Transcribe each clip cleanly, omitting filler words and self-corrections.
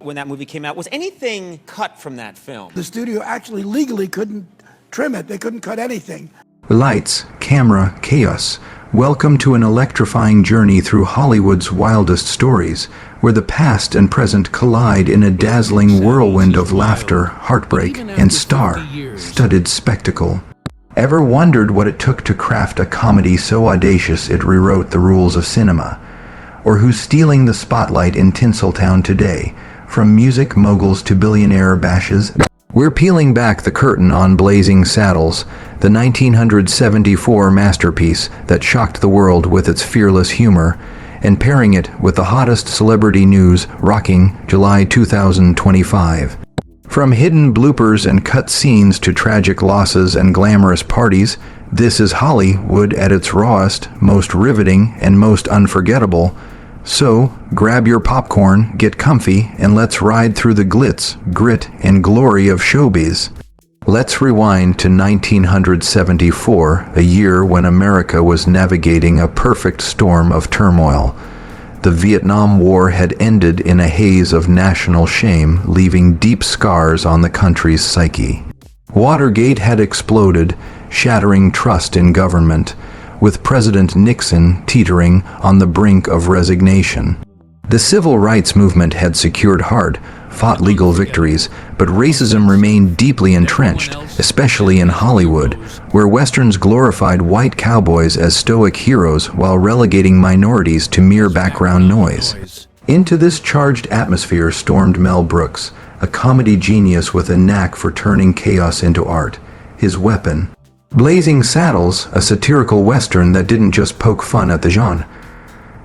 When that movie came out, was anything cut from that film? The studio actually legally couldn't trim it. They couldn't cut anything. Lights, camera, chaos. Welcome to an electrifying journey through Hollywood's wildest stories, where the past and present collide in a dazzling whirlwind of laughter, heartbreak, and star-studded spectacle. Ever wondered what it took to craft a comedy so audacious it rewrote the rules of cinema? Or who's stealing the spotlight in Tinseltown today? From music moguls to billionaire bashes, we're peeling back the curtain on Blazing Saddles, the 1974 masterpiece that shocked the world with its fearless humor, and pairing it with the hottest celebrity news rocking July 2025. From hidden bloopers and cut scenes to tragic losses and glamorous parties, this is Hollywood at its rawest, most riveting, and most unforgettable. So, grab your popcorn, get comfy, and let's ride through the glitz, grit, and glory of showbiz. Let's rewind to 1974, a year when America was navigating a perfect storm of turmoil. The Vietnam War had ended in a haze of national shame, leaving deep scars on the country's psyche. Watergate had exploded, shattering trust in government, with President Nixon teetering on the brink of resignation. The civil rights movement had secured hard-fought legal victories, but racism remained deeply entrenched, especially in Hollywood, where westerns glorified white cowboys as stoic heroes while relegating minorities to mere background noise. Into this charged atmosphere stormed Mel Brooks, a comedy genius with a knack for turning chaos into art. His weapon, Blazing Saddles, a satirical western that didn't just poke fun at the genre.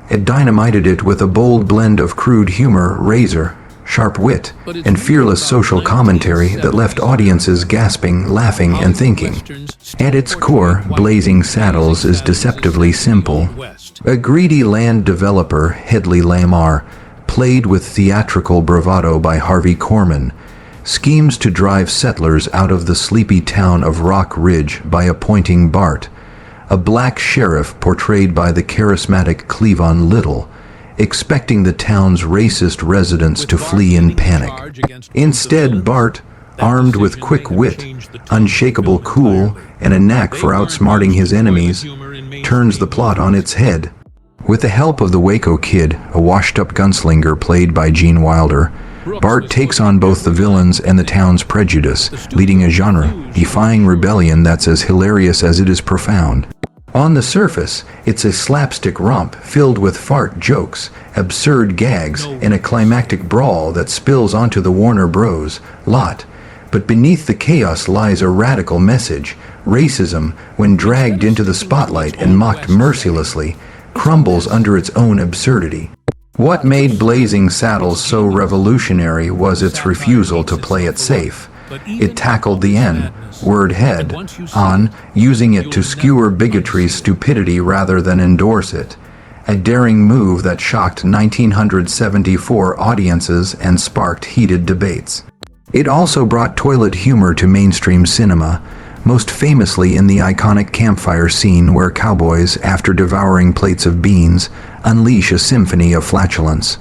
It dynamited it with a bold blend of crude humor, razor-sharp wit, and fearless social commentary that left audiences gasping, laughing, and thinking. At its core, Blazing Saddles is deceptively simple. A greedy land developer, Hedley Lamar, played with theatrical bravado by Harvey Korman, schemes to drive settlers out of the sleepy town of Rock Ridge by appointing Bart, a black sheriff portrayed by the charismatic Cleavon Little, expecting the town's racist residents to flee in panic. Instead, Bart, armed with quick wit, unshakable cool, and a knack for outsmarting his enemies, turns the plot on its head. With the help of the Waco Kid, a washed-up gunslinger played by Gene Wilder, Bart takes on both the villains and the town's prejudice, leading a genre-defying rebellion that's as hilarious as it is profound. On the surface, it's a slapstick romp filled with fart jokes, absurd gags, and a climactic brawl that spills onto the Warner Bros. Lot. But beneath the chaos lies a radical message. Racism, when dragged into the spotlight and mocked mercilessly, crumbles under its own absurdity. What made Blazing Saddles so revolutionary was its refusal to play it safe. It tackled the N-word head-on, using it to skewer bigotry's stupidity rather than endorse it. A daring move that shocked 1974 audiences and sparked heated debates. It also brought toilet humor to mainstream cinema, most famously in the iconic campfire scene where cowboys, after devouring plates of beans, unleash a symphony of flatulence.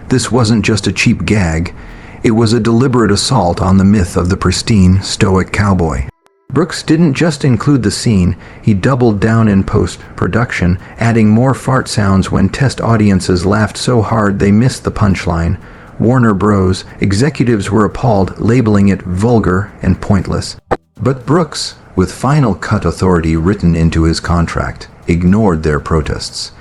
This wasn't just a cheap gag, it was a deliberate assault on the myth of the pristine, stoic cowboy. Brooks didn't just include the scene, he doubled down in post-production, adding more fart sounds when test audiences laughed so hard they missed the punchline. Warner Bros. Executives were appalled, labeling it vulgar and pointless. But Brooks, with final cut authority written into his contract, ignored their protests.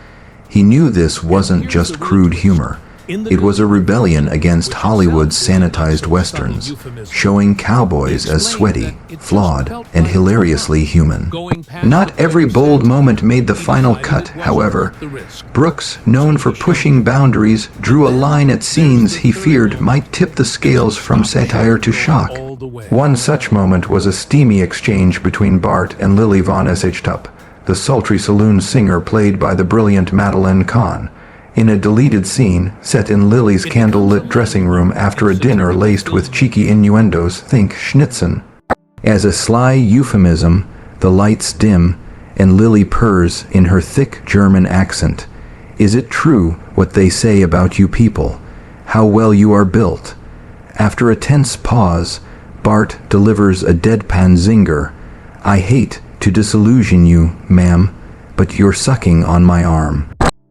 He knew this wasn't just crude humor. It was a rebellion against Hollywood's sanitized westerns, showing cowboys as sweaty, flawed, and hilariously human. Not every bold moment made the final cut, however. Brooks, known for pushing boundaries, drew a line at scenes he feared might tip the scales from satire to shock. One such moment was a steamy exchange between Bart and Lily Von Tup, the sultry saloon singer played by the brilliant Madeline Kahn. In a deleted scene, set in Lily's candlelit dressing room after a dinner laced with cheeky innuendos, think Schnitzen. As a sly euphemism, the lights dim, and Lily purrs in her thick German accent. Is it true what they say about you people? How well you are built? After a tense pause, Bart delivers a deadpan zinger. "I hate to disillusion you, ma'am, but you're sucking on my arm."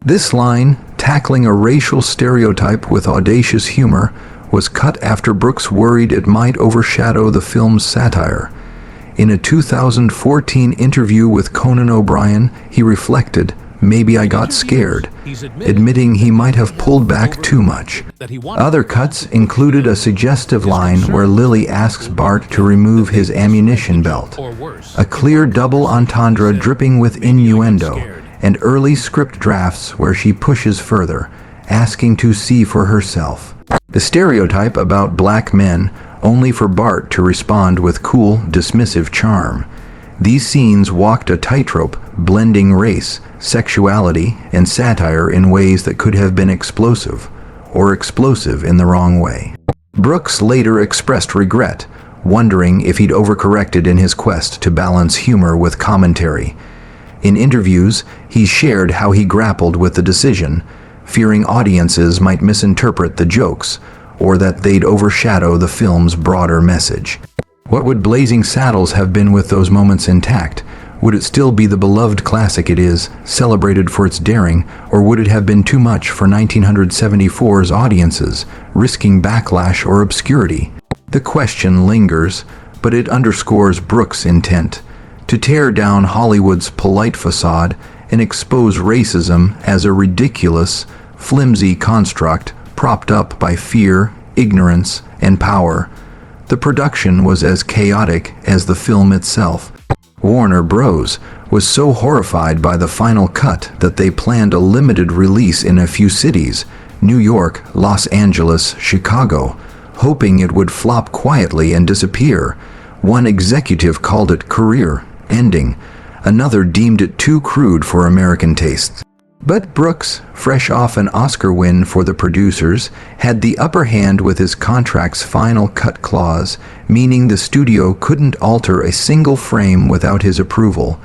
This line, tackling a racial stereotype with audacious humor, was cut after Brooks worried it might overshadow the film's satire. In a 2014 interview with Conan O'Brien, he reflected, "Maybe I got scared," admitting he might have pulled back too much. Other cuts included a suggestive line where Lily asks Bart to remove his ammunition belt, a clear double entendre dripping with innuendo, and early script drafts where she pushes further, asking to see for herself. The stereotype about black men, only for Bart to respond with cool, dismissive charm. These scenes walked a tightrope, blending race, sexuality, and satire in ways that could have been explosive, or explosive in the wrong way. Brooks later expressed regret, wondering if he'd overcorrected in his quest to balance humor with commentary. In interviews, he shared how he grappled with the decision, fearing audiences might misinterpret the jokes, or that they'd overshadow the film's broader message. What would Blazing Saddles have been with those moments intact? Would it still be the beloved classic it is, celebrated for its daring, or would it have been too much for 1974's audiences, risking backlash or obscurity? The question lingers, but it underscores Brooks' intent to tear down Hollywood's polite facade and expose racism as a ridiculous, flimsy construct propped up by fear, ignorance, and power. The production was as chaotic as the film itself. Warner Bros. Was so horrified by the final cut that they planned a limited release in a few cities, New York, Los Angeles, Chicago, hoping it would flop quietly and disappear. One executive called it career-ending. Another deemed it too crude for American tastes. But Brooks, fresh off an Oscar win for the producers, had the upper hand with his contract's final cut clause, meaning the studio couldn't alter a single frame without his approval.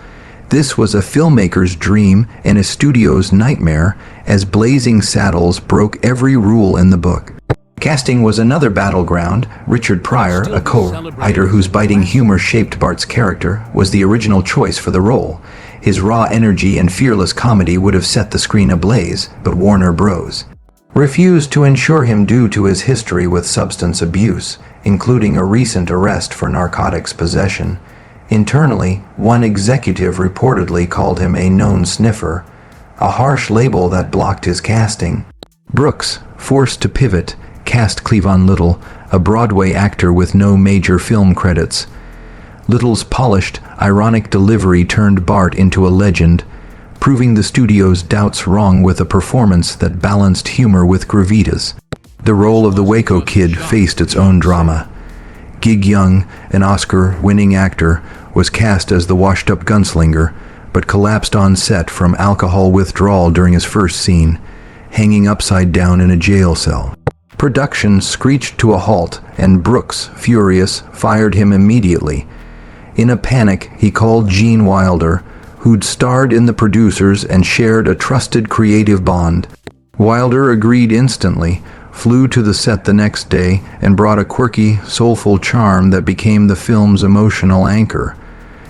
This was a filmmaker's dream and a studio's nightmare, as Blazing Saddles broke every rule in the book. Casting was another battleground. Richard Pryor, a co-writer whose biting humor shaped Bart's character, was the original choice for the role. His raw energy and fearless comedy would have set the screen ablaze, but Warner Bros. Refused to insure him due to his history with substance abuse, including a recent arrest for narcotics possession. Internally, one executive reportedly called him a known sniffer, a harsh label that blocked his casting. Brooks, forced to pivot, cast Cleavon Little, a Broadway actor with no major film credits. Little's polished, ironic delivery turned Bart into a legend, proving the studio's doubts wrong with a performance that balanced humor with gravitas. The role of the Waco Kid faced its own drama. Gig Young, an Oscar-winning actor, was cast as the washed-up gunslinger, but collapsed on set from alcohol withdrawal during his first scene, hanging upside down in a jail cell. Production screeched to a halt, and Brooks, furious, fired him immediately. In a panic, he called Gene Wilder, who'd starred in The Producers and shared a trusted creative bond. Wilder agreed instantly, flew to the set the next day, and brought a quirky, soulful charm that became the film's emotional anchor.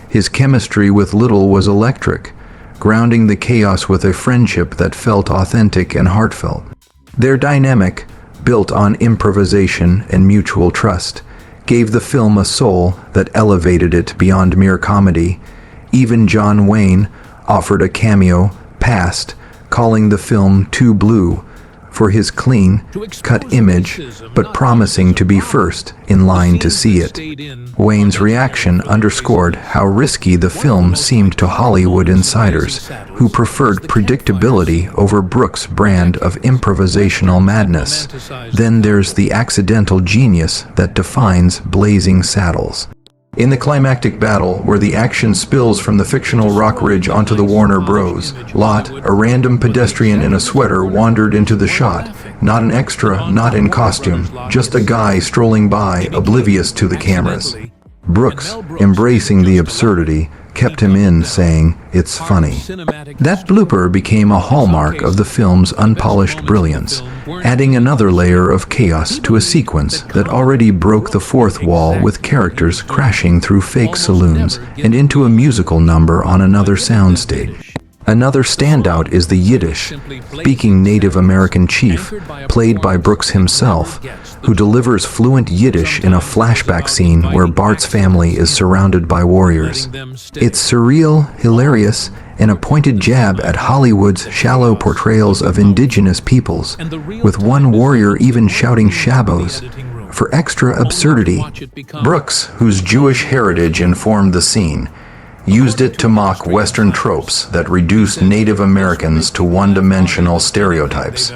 His chemistry with Little was electric, grounding the chaos with a friendship that felt authentic and heartfelt. Their dynamic, built on improvisation and mutual trust, gave the film a soul that elevated it beyond mere comedy. Even John Wayne offered a cameo, passed, calling the film too blue for his clean-cut image, but promising to be first in line to see it. Wayne's reaction underscored how risky the film seemed to Hollywood insiders, who preferred predictability over Brooks' brand of improvisational madness. Then there's the accidental genius that defines Blazing Saddles. In the climactic battle, where the action spills from the fictional Rock Ridge onto the Warner Bros. Lot, a random pedestrian in a sweater wandered into the shot. Not an extra, not in costume, just a guy strolling by, oblivious to the cameras. Brooks, embracing the absurdity, kept him in, saying, "It's funny." That blooper became a hallmark of the film's unpolished brilliance, adding another layer of chaos to a sequence that already broke the fourth wall with characters crashing through fake saloons and into a musical number on another soundstage. Another standout is the Yiddish-speaking Native American chief, played by Brooks himself, who delivers fluent Yiddish in a flashback scene where Bart's family is surrounded by warriors. It's surreal, hilarious, and a pointed jab at Hollywood's shallow portrayals of indigenous peoples, with one warrior even shouting "shabos" for extra absurdity. Brooks, whose Jewish heritage informed the scene, used it to mock Western tropes that reduced Native Americans to one-dimensional stereotypes,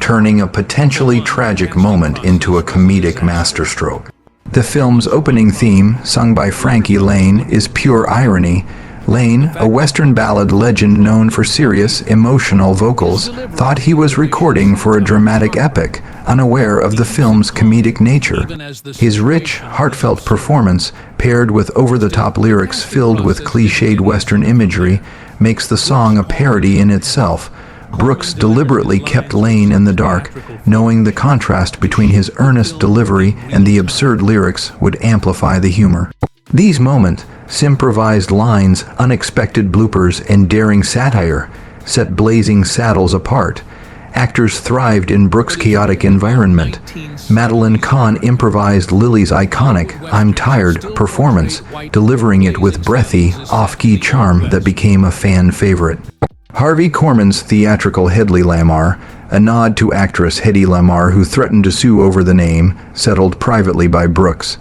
turning a potentially tragic moment into a comedic masterstroke. The film's opening theme, sung by Frankie Laine, is pure irony. Laine, a Western ballad legend known for serious, emotional vocals, thought he was recording for a dramatic epic, unaware of the film's comedic nature. His rich, heartfelt performance, paired with over-the-top lyrics filled with cliched Western imagery, makes the song a parody in itself. Brooks deliberately kept Laine in the dark, knowing the contrast between his earnest delivery and the absurd lyrics would amplify the humor. These moments, improvised lines, unexpected bloopers, and daring satire set Blazing Saddles apart. Actors thrived in Brooks' chaotic environment. Madeline Kahn improvised Lily's iconic "I'm Tired" performance, delivering it with breathy, off-key charm that became a fan favorite. Harvey Korman's theatrical Hedley Lamar, a nod to actress Hedy Lamarr who threatened to sue over the name, settled privately by Brooks,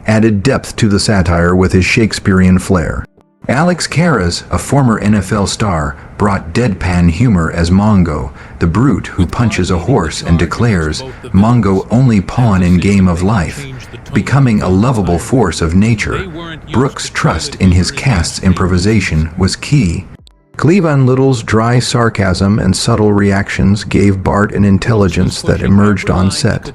added depth to the satire with his Shakespearean flair. Alex Karras, a former NFL star, brought deadpan humor as Mongo, the brute who punches a horse and declares, "Mongo only pawn in game of life," becoming a lovable force of nature. Brooks' trust in his cast's improvisation was key. Cleavon Little's dry sarcasm and subtle reactions gave Bart an intelligence that emerged on set,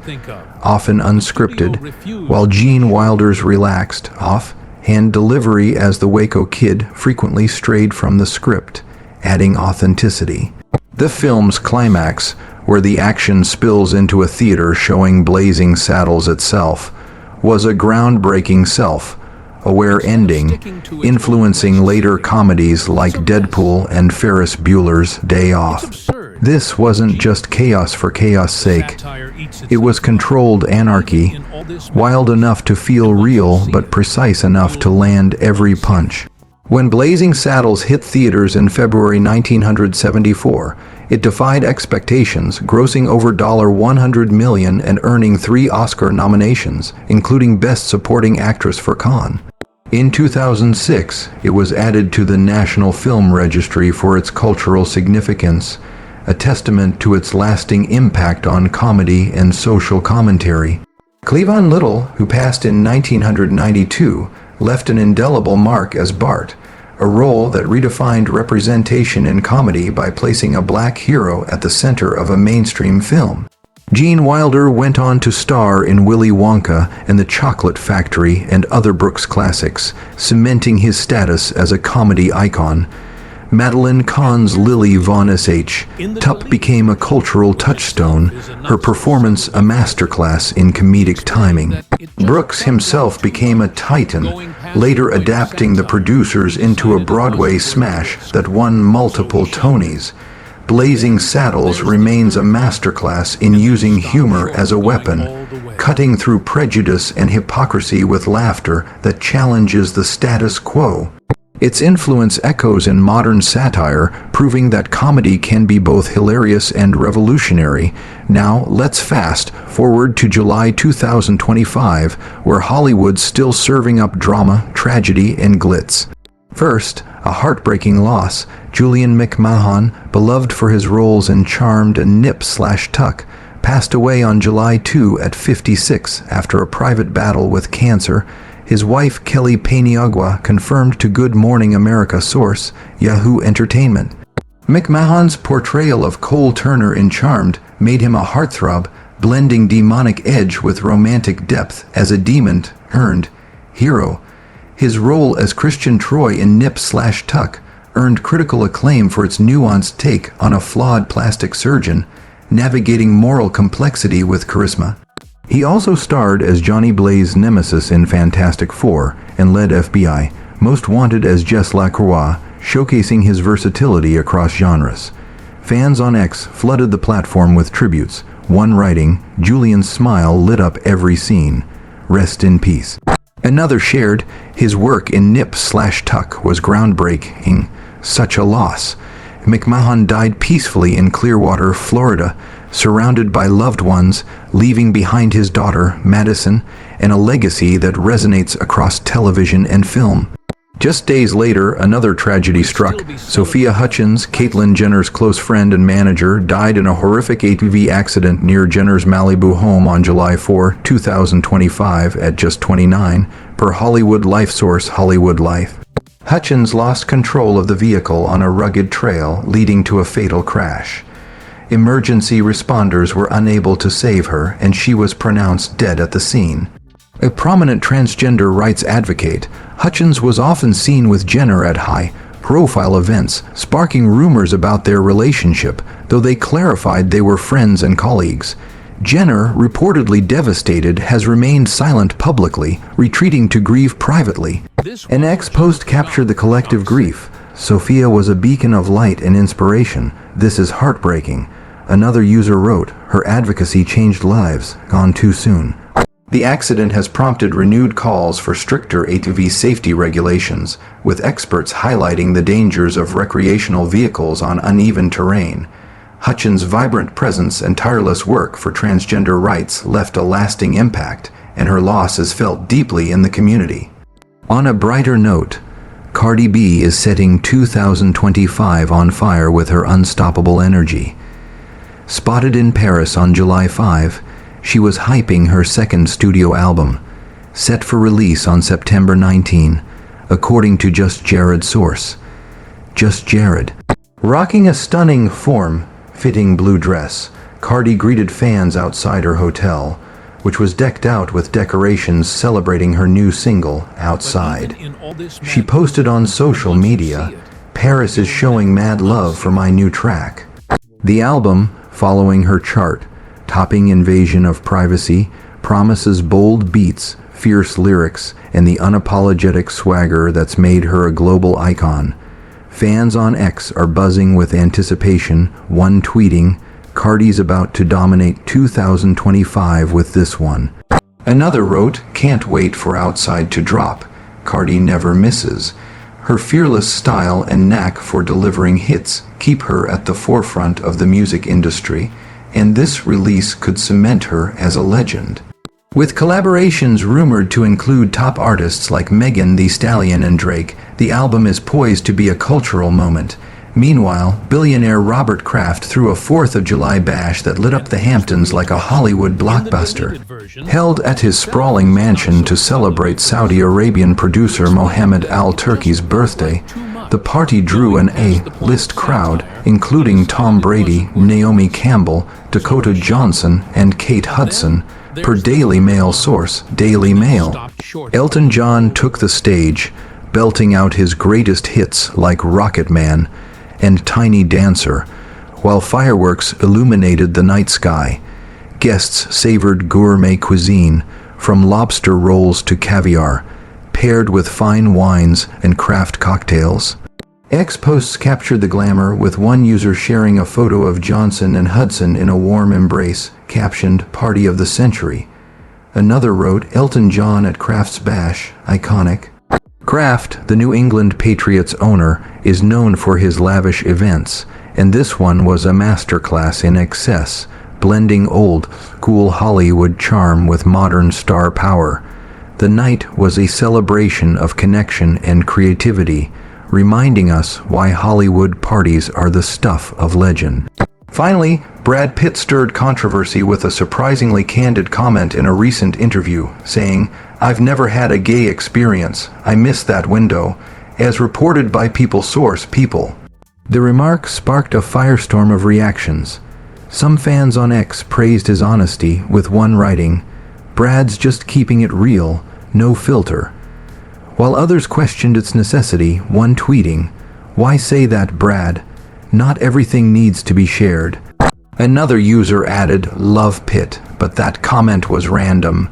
often unscripted, while Gene Wilder's relaxed, off-hand delivery as the Waco Kid frequently strayed from the script, adding authenticity. The film's climax, where the action spills into a theater showing Blazing Saddles itself, was a groundbreaking self-aware ending, influencing later comedies like Deadpool and Ferris Bueller's Day Off. This wasn't just chaos for chaos' sake. It was controlled anarchy, wild enough to feel real but precise enough to land every punch. When Blazing Saddles hit theaters in February 1974, it defied expectations, grossing over $100 million and earning 3 Oscar nominations, including Best Supporting Actress for Khan. In 2006, it was added to the National Film Registry for its cultural significance, a testament to its lasting impact on comedy and social commentary. Cleavon Little, who passed in 1992, left an indelible mark as Bart, a role that redefined representation in comedy by placing a black hero at the center of a mainstream film. Gene Wilder went on to star in Willy Wonka and the Chocolate Factory and other Brooks classics, cementing his status as a comedy icon. Madeline Kahn's Lily Von Sh. Tup became a cultural touchstone, her performance a masterclass in comedic timing. Brooks himself became a titan, later adapting The Producers into a Broadway smash that won multiple Tonys. Blazing Saddles remains a masterclass in using humor as a weapon, cutting through prejudice and hypocrisy with laughter that challenges the status quo. Its influence echoes in modern satire, proving that comedy can be both hilarious and revolutionary. Now, let's fast forward to July 2025, where Hollywood's still serving up drama, tragedy, and glitz. First, a heartbreaking loss. Julian McMahon, beloved for his roles in Charmed and Nip/Tuck, passed away on July 2 at 56 after a private battle with cancer. His wife, Kelly Paniagua, confirmed to Good Morning America source, Yahoo Entertainment. McMahon's portrayal of Cole Turner in Charmed made him a heartthrob, blending demonic edge with romantic depth as a demon-turned hero. His role as Christian Troy in Nip/Tuck earned critical acclaim for its nuanced take on a flawed plastic surgeon, navigating moral complexity with charisma. He also starred as Johnny Blaze's nemesis in Fantastic Four and led FBI Most Wanted as Jess Lacroix, showcasing his versatility across genres. Fans on X flooded the platform with tributes. One writing, "Julian's smile lit up every scene. Rest in peace." Another shared, "His work in Nip/Tuck was groundbreaking. Such a loss." McMahon died peacefully in Clearwater, Florida, surrounded by loved ones, leaving behind his daughter, Madison, and a legacy that resonates across television and film. Just days later, another tragedy struck. Sophia Hutchins, Caitlyn Jenner's close friend and manager, died in a horrific ATV accident near Jenner's Malibu home on July 4, 2025, at just 29, per Hollywood Life source Hollywood Life. Hutchins lost control of the vehicle on a rugged trail, leading to a fatal crash. Emergency responders were unable to save her, and she was pronounced dead at the scene. A prominent transgender rights advocate, Hutchins was often seen with Jenner at high-profile events, sparking rumors about their relationship, though they clarified they were friends and colleagues. Jenner, reportedly devastated, has remained silent publicly, retreating to grieve privately. An ex-post captured the collective grief. "Sophia was a beacon of light and inspiration. This is heartbreaking." Another user wrote, "Her advocacy changed lives. Gone too soon." The accident has prompted renewed calls for stricter ATV safety regulations, with experts highlighting the dangers of recreational vehicles on uneven terrain. Hutchins' vibrant presence and tireless work for transgender rights left a lasting impact, and her loss is felt deeply in the community. On a brighter note, Cardi B is setting 2025 on fire with her unstoppable energy. Spotted in Paris on July 5, she was hyping her second studio album, set for release on September 19, according to Just Jared's source. Just Jared. Rocking a stunning form-fitting blue dress, Cardi greeted fans outside her hotel, which was decked out with decorations celebrating her new single, Outside. She posted on social media, "Paris is showing mad love for my new track." The album, following her chart, topping Invasion of Privacy, promises bold beats, fierce lyrics, and the unapologetic swagger that's made her a global icon. Fans on X are buzzing with anticipation, one tweeting, "Cardi's about to dominate 2025 with this one." Another wrote, "Can't wait for Outside to drop. Cardi never misses. Her fearless style and knack for delivering hits keep her at the forefront of the music industry, and this release could cement her as a legend." With collaborations rumored to include top artists like Megan Thee Stallion and Drake, the album is poised to be a cultural moment. Meanwhile, billionaire Robert Kraft threw a 4th of July bash that lit up the Hamptons like a Hollywood blockbuster. Held at his sprawling mansion to celebrate Saudi Arabian producer Mohammed Al Turki's birthday, the party drew an A-list crowd, including Tom Brady, Naomi Campbell, Dakota Johnson, and Kate Hudson, per Daily Mail source, Daily Mail. Elton John took the stage, belting out his greatest hits like Rocket Man and Tiny Dancer, while fireworks illuminated the night sky. Guests savored gourmet cuisine, from lobster rolls to caviar, paired with fine wines and craft cocktails. X posts captured the glamour, with one user sharing a photo of Johnson and Hudson in a warm embrace, captioned "Party of the Century." Another wrote, "Elton John at Kraft's bash, iconic." Kraft, the New England Patriots owner, is known for his lavish events, and this one was a masterclass in excess, blending old-school Hollywood charm with modern star power. The night was a celebration of connection and creativity, reminding us why Hollywood parties are the stuff of legend. Finally, Brad Pitt stirred controversy with a surprisingly candid comment in a recent interview, saying, "I've never had a gay experience. I missed that window," as reported by People Source People. The remark sparked a firestorm of reactions. Some fans on X praised his honesty, with one writing, "Brad's just keeping it real, no filter," while others questioned its necessity, one tweeting, "Why say that, Brad? Not everything needs to be shared." Another user added, "Love Pitt," but that comment was random.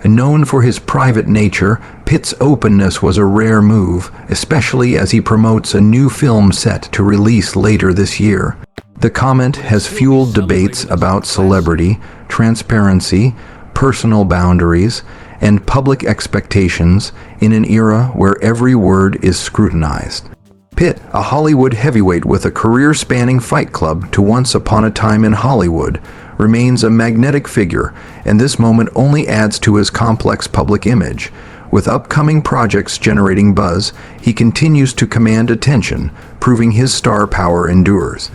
Known for his private nature, Pitt's openness was a rare move, especially as he promotes a new film set to release later this year. The comment has fueled debates about celebrity, transparency, personal boundaries, and public expectations in an era where every word is scrutinized. Pitt, a Hollywood heavyweight with a career-spanning Fight Club to Once Upon a Time in Hollywood, remains a magnetic figure, and this moment only adds to his complex public image. With upcoming projects generating buzz, he continues to command attention, proving his star power endures.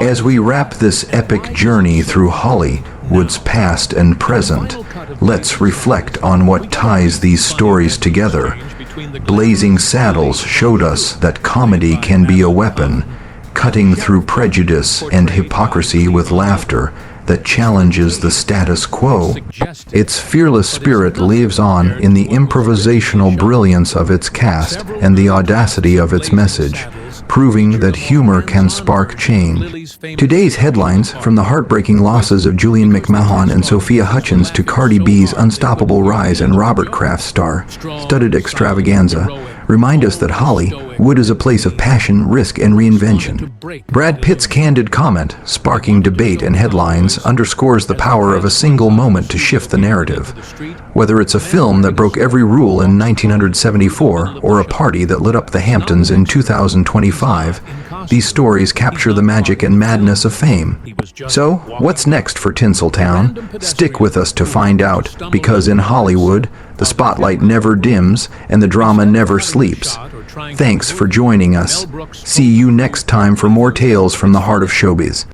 As we wrap this epic journey through Hollywood's past and present, let's reflect on what ties these stories together. Blazing Saddles showed us that comedy can be a weapon, cutting through prejudice and hypocrisy with laughter that challenges the status quo. Its fearless spirit lives on in the improvisational brilliance of its cast and the audacity of its message, proving that humor can spark change. Today's headlines, from the heartbreaking losses of Julian McMahon and Sophia Hutchins to Cardi B's unstoppable rise and Robert Kraft's star-studded extravaganza, remind us that Hollywood is a place of passion, risk, and reinvention. Brad Pitt's candid comment, sparking debate and headlines, underscores the power of a single moment to shift the narrative. Whether it's a film that broke every rule in 1974 or a party that lit up the Hamptons in 2025, these stories capture the magic and madness of fame. So, what's next for Tinseltown? Stick with us to find out, because in Hollywood, the spotlight never dims and the drama never sleeps. Thanks for joining us. See you next time for more tales from the heart of showbiz.